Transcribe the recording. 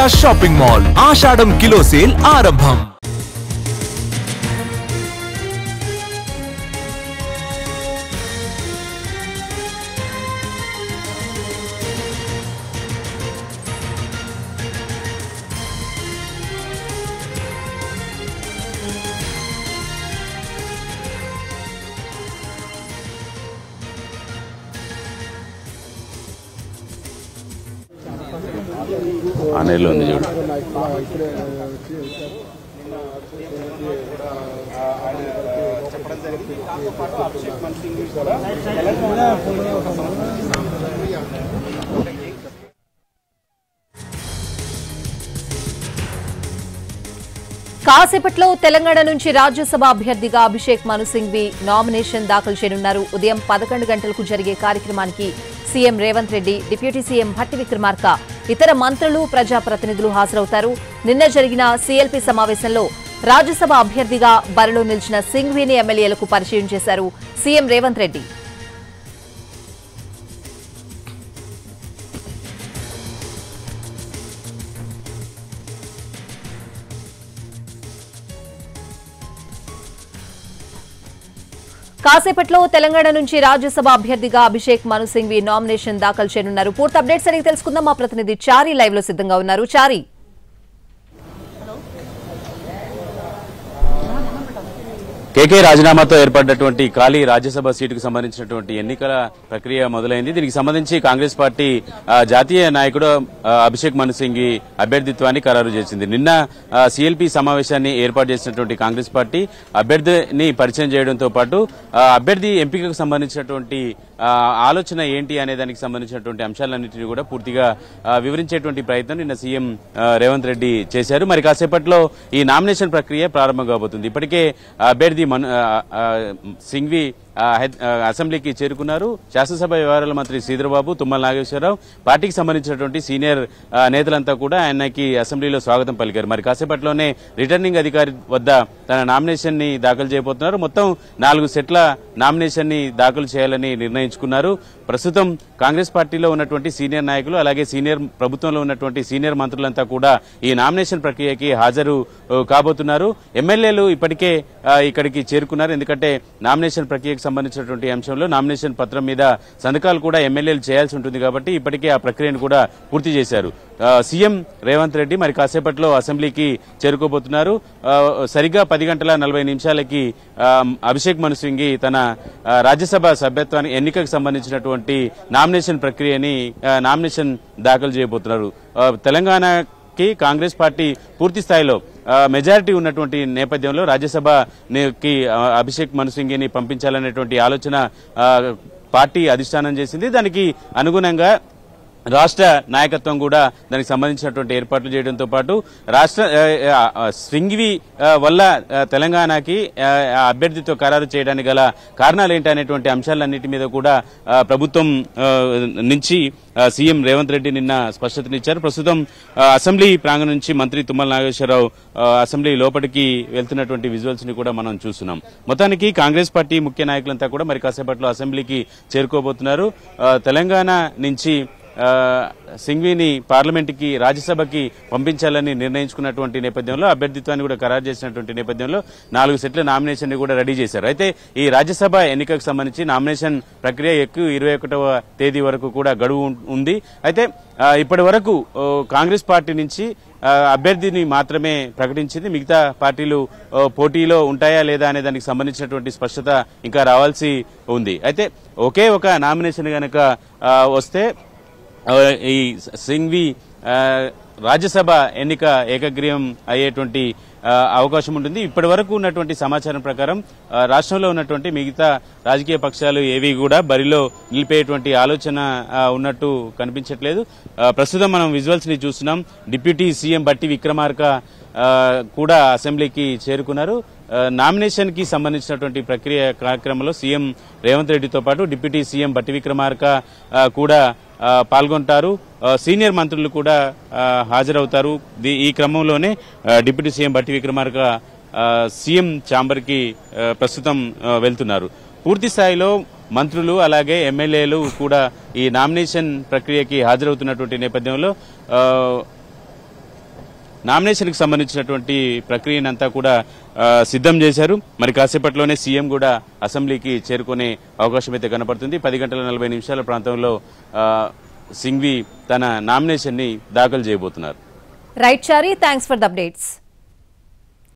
విజయ shopping mall ఆషాఢం kilo sale ఆరంభం. ఆనేలో ఉంది చూడు. కాసేపట్లో తెలంగాణ నుంచి రాజ్యసభ అభ్యర్థిగా అభిషేక్ మను సింఘ్వి నామినేషన్ దాఖలు చేయనున్నారు. ఉదయం 11 గంటలకు జరిగే కార్యక్రమానికి CM Revanth Reddy, deputy CM Bhatti Vikramarka, ఇతర మంత్రులు, ప్రజాప్రతినిధులు హాజరవుతారు. నిన్న జరిగిన సీఎల్పీ సమావేశంలో రాజ్యసభ అభ్యర్థిగా బరిలో నిలిచిన సింఘ్విని ఎమ్మెల్యేలకు పరిచయం చేశారు సీఎం రేవంత్ రెడ్డి. కాసేపట్లో తెలంగాణ నుంచి రాజ్యసభ అభ్యర్థిగా అభిషేక్ మను సింఘ్వి నామినేషన్ దాఖలు చేయనున్నారు. పూర్తి అప్డేట్స్ అడిగి తెలుసుకుందాం. మా ప్రతినిధి చారి లైవ్ లో సిద్ధంగా ఉన్నారు. చారి, కేకే రాజీనామాతో ఏర్పడినటువంటి ఖాళీ రాజ్యసభ సీటుకు సంబంధించినటువంటి ఎన్నికల ప్రక్రియ మొదలైంది. దీనికి సంబంధించి కాంగ్రెస్ పార్టీ జాతీయ నాయకుడు అభిషేక్ మను సింఘ్వి అభ్యర్థిత్వాన్ని ఖరారు చేసింది. నిన్న సీఎల్పీ సమావేశాన్ని ఏర్పాటు చేసినటువంటి కాంగ్రెస్ పార్టీ అభ్యర్థిని పరిచయం చేయడంతో పాటు అభ్యర్థి ఎంపికకు సంబంధించినటువంటి ఆలోచన ఏంటి అనే దానికి సంబంధించినటువంటి అంశాలన్నింటినీ కూడా పూర్తిగా వివరించేటువంటి ప్రయత్నం నిన్న సీఎం రేవంత్ రెడ్డి చేశారు. మరి కాసేపట్లో ఈ నామినేషన్ ప్రక్రియ ప్రారంభం కాబోతుంది. ఇప్పటికే అభ్యర్థి సింఘ్వి అసెంబ్లీకి చేరుకున్నారు. శాసనసభ వ్యవహారాల మంత్రి శ్రీధర్బాబు, తుమ్మల నాగేశ్వరరావు, పార్టీకి సంబంధించినటువంటి సీనియర్ నేతలంతా కూడా ఆయనకి అసెంబ్లీలో స్వాగతం పలికారు. మరి కాసేపట్లోనే రిటర్నింగ్ అధికారి వద్ద తన నామినేషన్ ని దాఖలు చేయబోతున్నారు. మొత్తం 4 సెట్ల నామినేషన్ ని దాఖలు చేయాలని నిర్ణయించుకున్నారు. ప్రస్తుతం కాంగ్రెస్ పార్టీలో ఉన్నటువంటి సీనియర్ నాయకులు, అలాగే ప్రభుత్వంలో ఉన్నటువంటి సీనియర్ మంత్రులంతా కూడా ఈ నామినేషన్ ప్రక్రియకి హాజరు కాబోతున్నారు. ఎమ్మెల్యేలు ఇప్పటికే ఇక్కడికి చేరుకున్నారు. ఎందుకంటే నామినేషన్ ప్రక్రియకు సంబంధించినటువంటి అంశంలో నామినేషన్ పత్రం మీద సంతకాలు కూడా ఎమ్మెల్యేలు చేయాల్సి ఉంటుంది కాబట్టి ఇప్పటికే ఆ ప్రక్రియను కూడా పూర్తి చేశారు. సీఎం రేవంత్ రెడ్డి మరి కాసేపట్లో అసెంబ్లీకి చేరుకోబోతున్నారు. సరిగ్గా 10:40 అభిషేక్ మను సింఘ్వి తన రాజ్యసభ సభ్యత్వానికి ఎన్నికకు సంబంధించినటువంటి నామినేషన్ ప్రక్రియని నామినేషన్ దాఖలు చేయబోతున్నారు. తెలంగాణకి కాంగ్రెస్ పార్టీ పూర్తి స్థాయిలో మెజారిటీ ఉన్నటువంటి నేపథ్యంలో రాజ్యసభకి అభిషేక్ మను సింఘ్విని పంపించాలనేటువంటి ఆలోచన పార్టీ అధిష్టానం చేసింది. దానికి అనుగుణంగా రాష్ట్ర నాయకత్వం కూడా దానికి సంబంధించినటువంటి ఏర్పాట్లు చేయడంతో పాటు సింఘ్వి వల్ల తెలంగాణకి అభ్యర్థితో ఖరారు చేయడానికి గల కారణాలు ఏంటి అనేటువంటి అంశాలన్నిటి మీద కూడా ప్రభుత్వం నుంచి సీఎం రేవంత్ రెడ్డి నిన్న స్పష్టతనిచ్చారు. ప్రస్తుతం అసెంబ్లీ ప్రాంగణం నుంచి మంత్రి తుమ్మల నాగేశ్వరరావు అసెంబ్లీ లోపలికి వెళ్తున్నటువంటి విజువల్స్ ని కూడా మనం చూస్తున్నాం. మొత్తానికి కాంగ్రెస్ పార్టీ ముఖ్య నాయకులంతా కూడా మరి కాసేపట్లో అసెంబ్లీకి చేరుకోబోతున్నారు. తెలంగాణ నుంచి సింఘ్విని పార్లమెంటుకి, రాజ్యసభకి పంపించాలని నిర్ణయించుకున్నటువంటి నేపథ్యంలో అభ్యర్థిత్వాన్ని కూడా ఖరారు చేసినటువంటి నేపథ్యంలో 4 సెట్ల నామినేషన్ ని కూడా రెడీ చేశారు. అయితే ఈ రాజ్యసభ ఎన్నికకు సంబంధించి నామినేషన్ ప్రక్రియ 21వ తేదీ వరకు కూడా గడువు ఉంది. అయితే ఇప్పటి వరకు కాంగ్రెస్ పార్టీ నుంచి అభ్యర్థిని మాత్రమే ప్రకటించింది. మిగతా పార్టీలు పోటీలో ఉంటాయా లేదా అనే దానికి సంబంధించినటువంటి స్పష్టత ఇంకా రావాల్సి ఉంది. అయితే ఒకే ఒక నామినేషన్ గనక వస్తే ఈ సింఘ్వి రాజ్యసభ ఎన్నిక ఏకగ్రీవం అయ్యేటువంటి అవకాశం ఉంటుంది. ఇప్పటి వరకు ఉన్నటువంటి సమాచారం ప్రకారం రాష్ట్రంలో ఉన్నటువంటి మిగతా రాజకీయ పక్షాలు ఏవి కూడా బరిలో నిలిపేటువంటి ఆలోచన ఉన్నట్టు కనిపించట్లేదు. ప్రస్తుతం మనం విజువల్స్ ని చూస్తున్నాం. డిప్యూటీ సీఎం భట్టి విక్రమార్క కూడా అసెంబ్లీకి చేరుకున్నారు. నామినేషన్ కి సంబంధించినటువంటి ప్రక్రియ కార్యక్రమంలో సీఎం రేవంత్ రెడ్డితో పాటు డిప్యూటీ సీఎం భట్టి విక్రమార్క కూడా పాల్గొంటారు. సీనియర్ మంత్రులు కూడా హాజరవుతారు. ఈ క్రమంలోనే deputy CM Bhatti Vikramarka CM chamber కి ప్రస్తుతం వెళ్తున్నారు. పూర్తి స్థాయిలో మంత్రులు అలాగే ఎమ్మెల్యేలు కూడా ఈ నామినేషన్ ప్రక్రియకి హాజరవుతున్నటువంటి నేపథ్యంలో నామినేషన్కి సంబంధించినటువంటి ప్రక్రియనంతా కూడా సిద్ధం చేశారు. మరి కాసేపట్లోనే సీఎం కూడా అసెంబ్లీకి చేరుకునే అవకాశం అయితే కనపడుతుంది. 10:40 ప్రాంతంలో సింఘ్వి తన నామినేషన్ ని దాఖలు చేయబోతున్నారు. Right Chari, thanks for the updates.